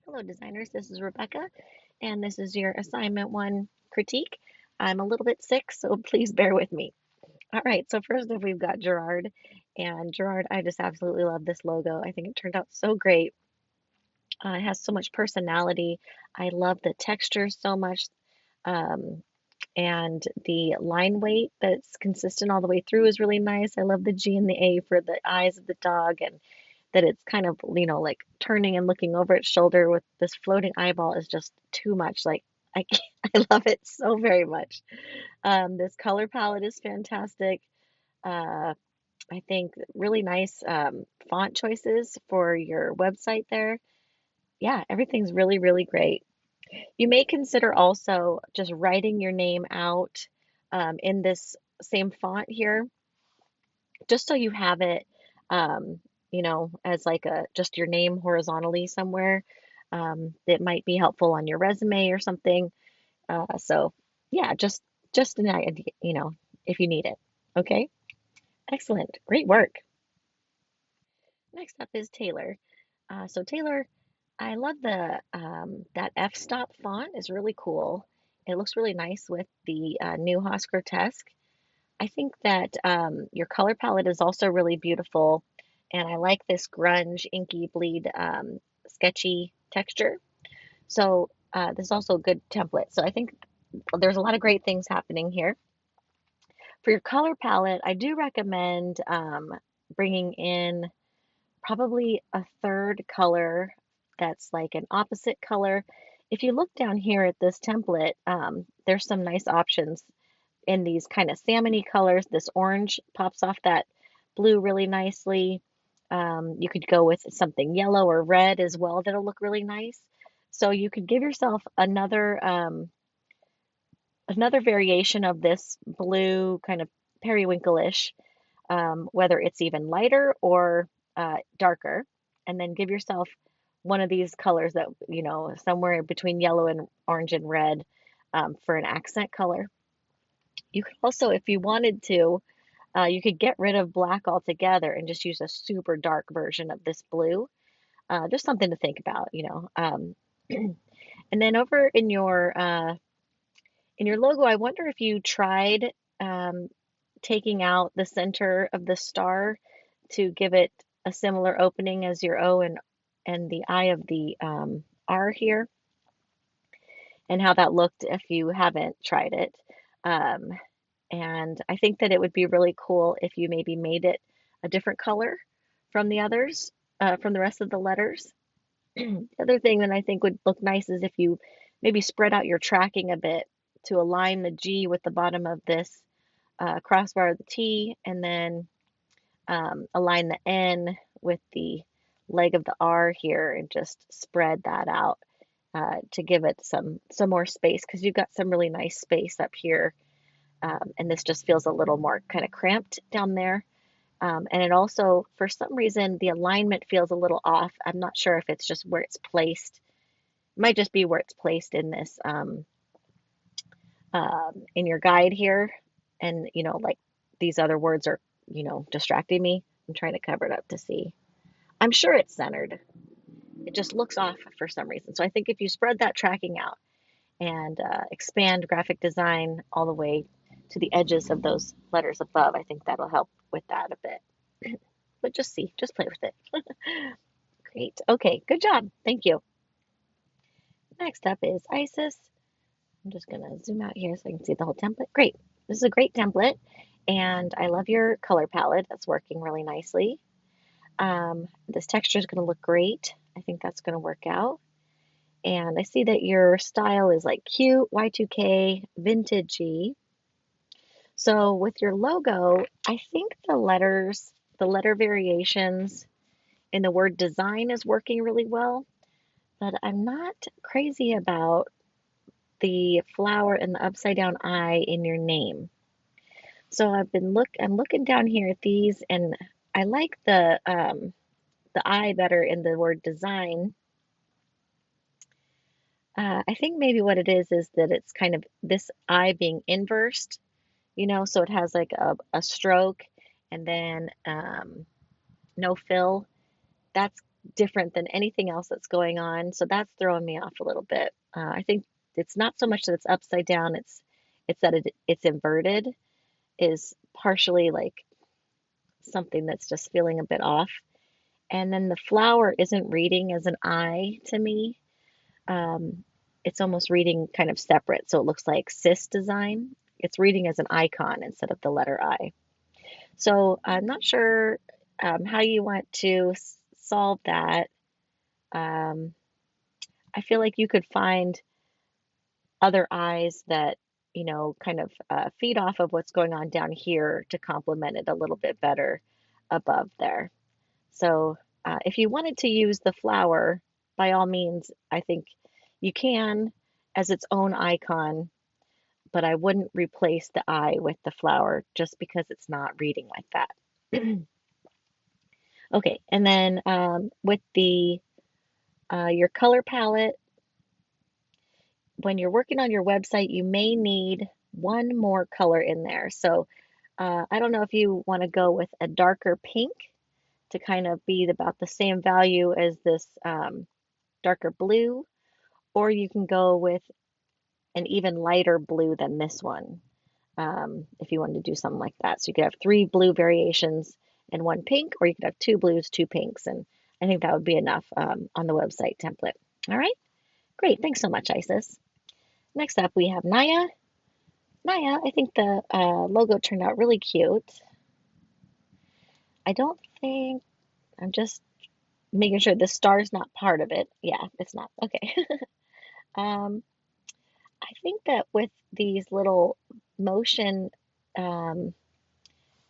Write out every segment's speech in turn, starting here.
Hello, designers. This is Rebecca, and this is your assignment one critique. I'm a little bit sick, so please bear with me. All right, so first up, we've got Gerard. And Gerard, I just absolutely love this logo. I think it turned out so great. It has so much personality. I love the texture so much. Um, and the line weight that's consistent all the way through is really nice. I love the G and the A for the eyes of the dog, and that it's kind of, like turning and looking over its shoulder with this floating eyeball is just too much. Like, I can't, I love it so very much. This color palette is fantastic. Uh, I think really nice font choices for your website there. Yeah, everything's really, really great. You may consider also just writing your name out in this same font here, just so you have it, um, as like just your name horizontally somewhere. That might be helpful on your resume or something. So yeah, just an idea, if you need it. Okay, excellent, great work. Next up is Taylor. So Taylor, I love the that f-stop font is really cool. It looks really nice with the new Haas Grotesque. I think that your color palette is also really beautiful, and I like this grunge inky bleed sketchy texture. So this is also a good template. So I think there's a lot of great things happening here. For your color palette, I do recommend bringing in probably a third color that's like an opposite color. If you look down here at this template, there's some nice options in these kind of salmony colors. This orange pops off that blue really nicely. You could go with something yellow or red as well that'll look really nice. So you could give yourself another variation of this blue kind of periwinkle-ish, whether it's even lighter or darker, and then give yourself one of these colors that, somewhere between yellow and orange and red for an accent color. You could also, if you wanted to, you could get rid of black altogether and just use a super dark version of this blue. Just something to think about. And then over in your logo, I wonder if you tried um, taking out the center of the star to give it a similar opening as your O and the I of the R here, and how that looked if you haven't tried it. Um, and I think that it would be really cool if you maybe made it a different color from the others, from the rest of the letters. The other thing that I think would look nice is if you maybe spread out your tracking a bit to align the G with the bottom of this crossbar of the T, and then align the N with the leg of the R here, and just spread that out to give it some more space, because you've got some really nice space up here, and this just feels a little more kind of cramped down there. And it also, for some reason, the alignment feels a little off. I'm not sure if it's just where it's placed. It might just be where it's placed in this in your guide here, and like these other words are distracting me. I'm trying to cover it up to see. I'm sure it's centered. It just looks off for some reason. So I think if you spread that tracking out and expand graphic design all the way to the edges of those letters above, I think that'll help with that a bit. But just play with it. Great. Okay, good job. Thank you. Next up is Isis. I'm just going to zoom out here so I can see the whole template. Great. This is a great template, and I love your color palette. That's working really nicely. This texture is going to look great. I think that's going to work out. And I see that your style is like cute, Y2K, vintagey. So with your logo, I think the letter variations in the word design is working really well, but I'm not crazy about the flower and the upside down eye in your name. So I'm looking down here at these, and I like the eye better in the word design. I think maybe what it is that it's kind of this eye being inversed, so it has like a stroke, and then no fill. That's different than anything else that's going on. So that's throwing me off a little bit. I think it's not so much that it's upside down, it's that it's inverted is partially like something that's just feeling a bit off. And then the flower isn't reading as an I to me. Um, it's almost reading kind of separate. So it looks like cis design. It's reading as an icon instead of the letter I. So I'm not sure how you want to solve that. Um, I feel like you could find other eyes that, kind of feed off of what's going on down here to complement it a little bit better above there. So if you wanted to use the flower, by all means, I think you can as its own icon, but I wouldn't replace the eye with the flower just because it's not reading like that. Okay, and then with the your color palette, when you're working on your website, you may need one more color in there. So I don't know if you want to go with a darker pink to kind of be about the same value as this darker blue, or you can go with an even lighter blue than this one if you wanted to do something like that. So you could have 3 blue variations and 1 pink, or you could have 2 blues, 2 pinks, and I think that would be enough on the website template. All right, great. Thanks so much, Isis. Next up, we have Naya. Naya, I think the logo turned out really cute. I don't think, I'm just making sure the star's not part of it. Yeah, it's not. Okay. um, I think that with these little motion um,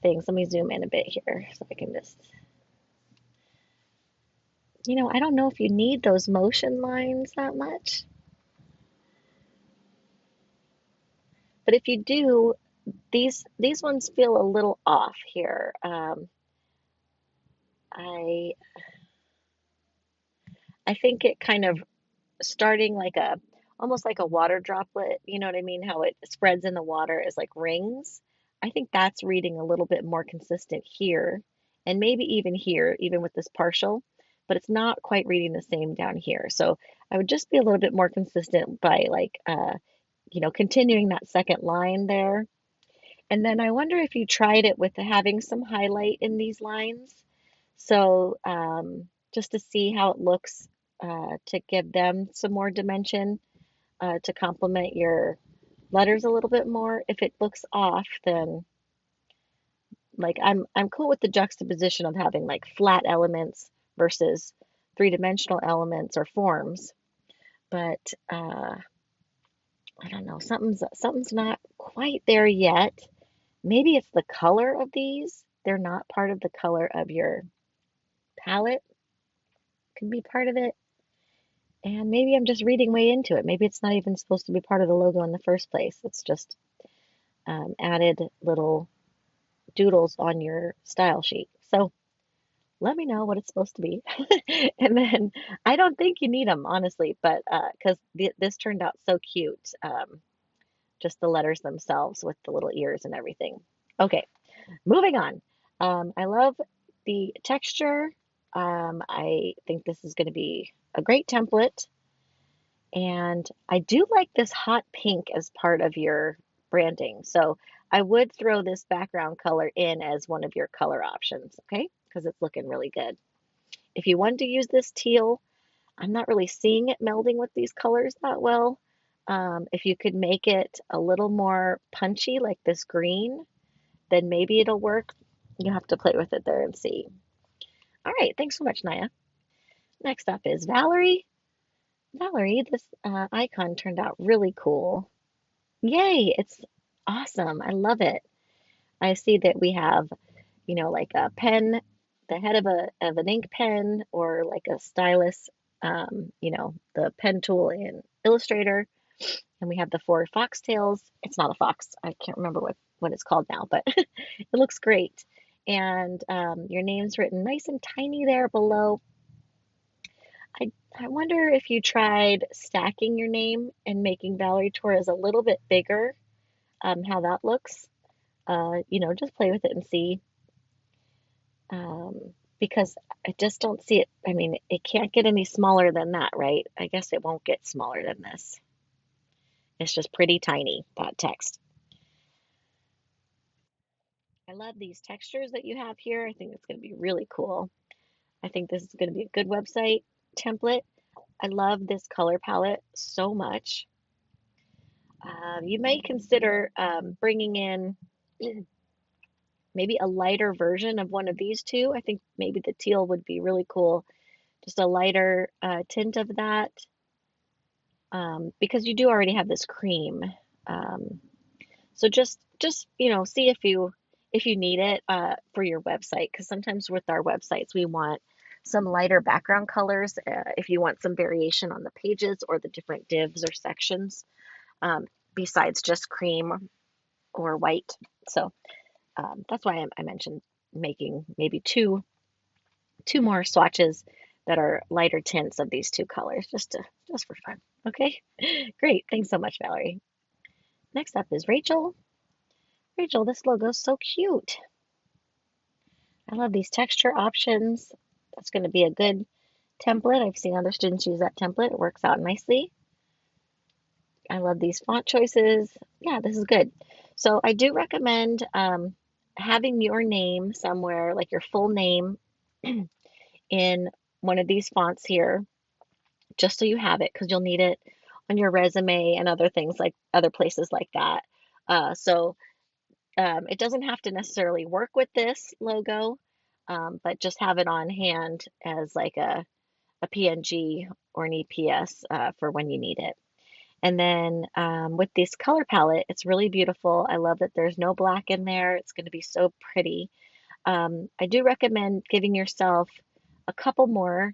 things, let me zoom in a bit here so I can just, I don't know if you need those motion lines that much, but if you do, these ones feel a little off here. I I think it kind of starting like a almost like a water droplet, you know what I mean? How it spreads in the water as like rings. I think that's reading a little bit more consistent here and maybe even here, even with this partial, but it's not quite reading the same down here. So I would just be a little bit more consistent by like continuing that second line there. And then I wonder if you tried it with having some highlight in these lines. So just to see how it looks to give them some more dimension to complement your letters a little bit more. If it looks off, then like I'm cool with the juxtaposition of having like flat elements versus three-dimensional elements or forms. But I don't know, something's not quite there yet. Maybe it's the color of these. They're not part of the color of your palette. Could be part of it. And maybe I'm just reading way into it. Maybe it's not even supposed to be part of the logo in the first place. It's just added little doodles on your style sheet. So let me know what it's supposed to be. And then I don't think you need them, honestly, but because this turned out so cute. Just the letters themselves with the little ears and everything. Okay, moving on. I love the texture. I think this is going to be a great template. And I do like this hot pink as part of your branding. So I would throw this background color in as one of your color options, okay? Because it's looking really good. If you wanted to use this teal, I'm not really seeing it melding with these colors that well. If you could make it a little more punchy, like this green, then maybe it'll work. You have to play with it there and see. All right, thanks so much, Naya. Next up is Valerie. Valerie, this icon turned out really cool. Yay, it's awesome. I love it. I see that we have, like a pen, the head of an ink pen or like a stylus, the pen tool in Illustrator. And we have the 4 foxtails. It's not a fox. I can't remember what it's called now, but it looks great. And your name's written nice and tiny there below. I wonder if you tried stacking your name and making Valerie Torres a little bit bigger, how that looks. Just play with it and see. Um, because I just don't see it. I mean, it can't get any smaller than that, right? I guess it won't get smaller than this. It's just pretty tiny, that text. I love these textures that you have here. I think it's going to be really cool. I think this is going to be a good website template. I love this color palette so much. You may consider bringing in maybe a lighter version of one of these two. I think maybe the teal would be really cool. Just a lighter tint of that, because you do already have this cream. Um, so just see if you need it for your website, because sometimes with our websites we want some lighter background colors if you want some variation on the pages or the different divs or sections, um, besides just cream or white. So that's why I mentioned making maybe two more swatches that are lighter tints of these two colors, just for fun. Okay, great. Thanks so much, Valerie. Next up is Rachel. Rachel, this logo is so cute. I love these texture options. That's going to be a good template. I've seen other students use that template. It works out nicely. I love these font choices. Yeah, this is good. So I do recommend having your name somewhere, like your full name, in one of these fonts here, just so you have it, because you'll need it on your resume and other things, like other places like that. So it doesn't have to necessarily work with this logo, but just have it on hand as like a PNG or an EPS for when you need it. And then with this color palette, it's really beautiful. I love that there's no black in there. It's going to be so pretty. I do recommend giving yourself a couple more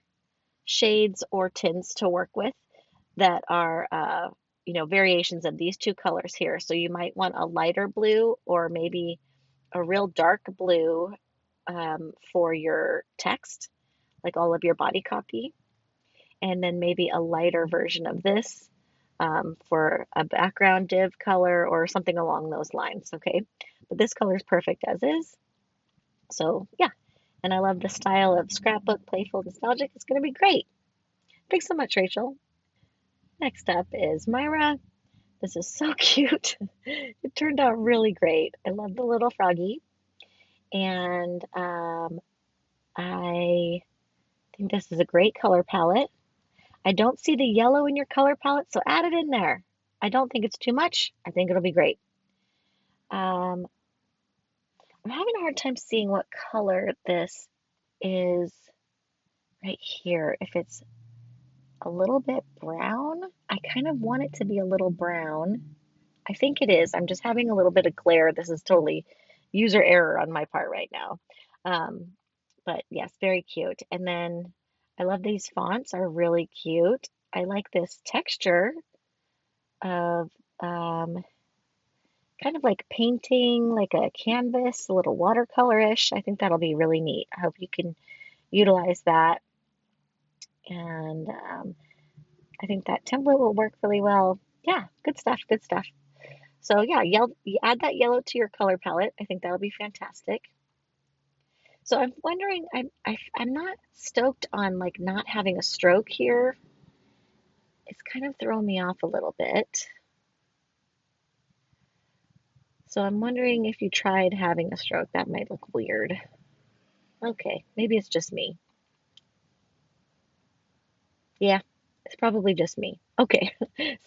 shades or tints to work with that are, variations of these two colors here. So you might want a lighter blue or maybe a real dark blue for your text, like all of your body copy, and then maybe a lighter version of this for a background div color or something along those lines. Okay, but this color is perfect as is. So yeah, and I love the style of scrapbook, playful, nostalgic. It's going to be great. Thanks so much, Rachel. Next up is Myra. This is so cute. It turned out really great. I love the little froggy, and I think this is a great color palette. I don't see the yellow in your color palette, so add it in there. I don't think it's too much. I think it'll be great. Um, I'm having a hard time seeing what color this is right here. If it's a little bit brown, I kind of want it to be a little brown. I think it is. I'm just having a little bit of glare. This is totally user error on my part right now. Um, but yes, very cute. And then I love these fonts are really cute. I like this texture of um, kind of like painting, like a canvas, a little watercolorish. I think that'll be really neat. I hope you can utilize that. And I think that template will work really well. Yeah, good stuff, good stuff. So yeah, you add that yellow to your color palette. I think that'll be fantastic. So I'm wondering, I'm not stoked on like not having a stroke here. It's kind of throwing me off a little bit. So I'm wondering if you tried having a stroke, that might look weird. Okay, maybe it's just me. Yeah, it's probably just me. Okay,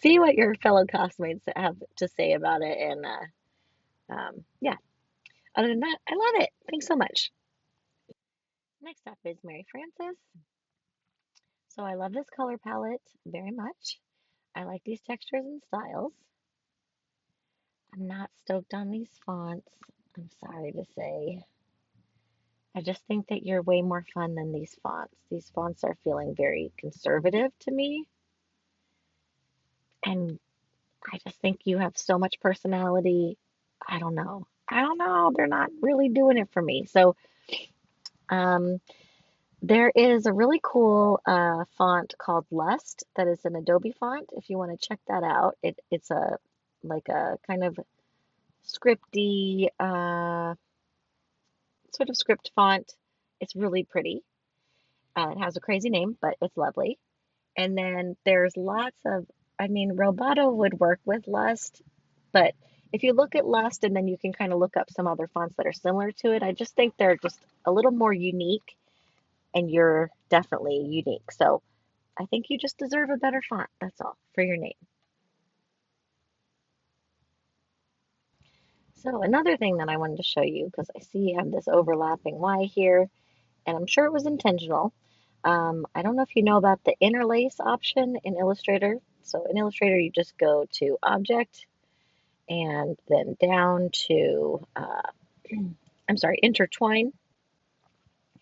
see what your fellow classmates have to say about it, and yeah. Other than that, I love it. Thanks so much. Next up is Mary Frances. So I love this color palette very much. I like these textures and styles. I'm not stoked on these fonts. I'm sorry to say. I just think that you're way more fun than these fonts. These fonts are feeling very conservative to me, and I just think you have so much personality. I don't know. I don't know. They're not really doing it for me. So, um, there is a really cool font called Lust that is an Adobe font. If you want to check that out, it's a like a kind of scripty sort of script font. It's really pretty. It has a crazy name, but it's lovely. And then there's lots of, I mean, Roboto would work with Lust, but if you look at Lust and then you can kind of look up some other fonts that are similar to it, I just think they're just a little more unique, and you're definitely unique. So I think you just deserve a better font. That's all for your name. So another thing that I wanted to show you, because I see you have this overlapping Y here, and I'm sure it was intentional. I don't know if you know about the interlace option in Illustrator. So in Illustrator, you just go to Object and then down to, I'm sorry, Intertwine,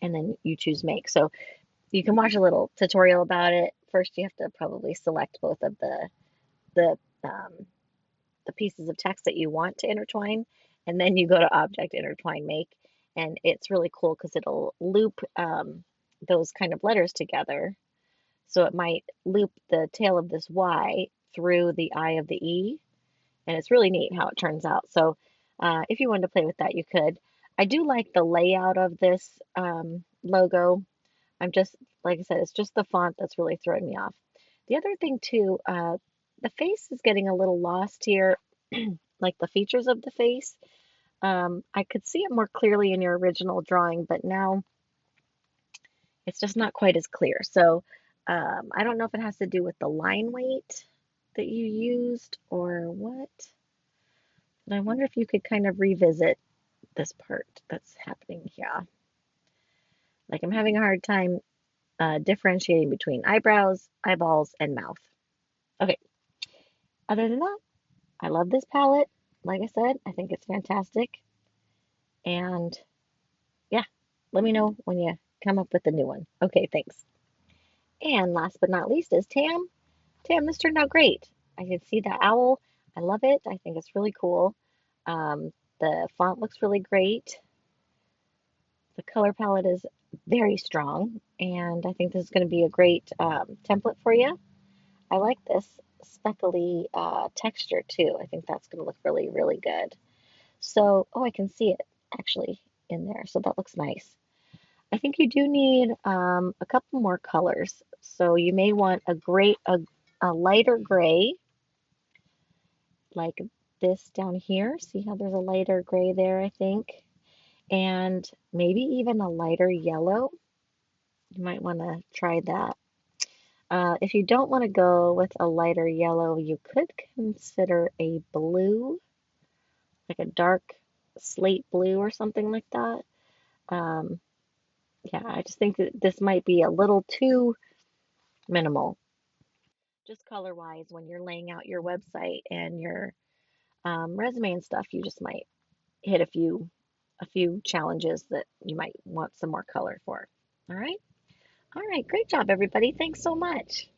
and then you choose Make. So you can watch a little tutorial about it. First, you have to probably select both of the um, the pieces of text that you want to intertwine, and then you go to Object, Intertwine, Make, and it's really cool because it'll loop those kind of letters together. So it might loop the tail of this Y through the I of the E, and it's really neat how it turns out. So if you wanted to play with that, you could. I do like the layout of this logo. I'm just, like I said, it's just the font that's really throwing me off. The other thing too, the face is getting a little lost here, like the features of the face. I could see it more clearly in your original drawing, but now it's just not quite as clear. So I don't know if it has to do with the line weight that you used or what. But I wonder if you could kind of revisit this part that's happening here. Like I'm having a hard time differentiating between eyebrows, eyeballs, and mouth. Okay, other than that, I love this palette. Like I said, I think it's fantastic. And yeah, let me know when you come up with a new one. Okay, thanks. And last but not least is Tam. Tam, this turned out great. I can see the owl. I love it. I think it's really cool. The font looks really great. The color palette is very strong, and I think this is going to be a great template for you. I like this speckly texture too. I think that's going to look really, really good. So, oh, I can see it actually in there. So that looks nice. I think you do need a couple more colors. So you may want a lighter gray, like this down here. See how there's a lighter gray there, I think. And maybe even a lighter yellow. You might want to try that. If you don't want to go with a lighter yellow, you could consider a blue, like a dark slate blue or something like that. Um, yeah, I just think that this might be a little too minimal, just color wise. When you're laying out your website and your resume and stuff, you just might hit a few challenges that you might want some more color for. All right. All right. Great job, everybody. Thanks so much.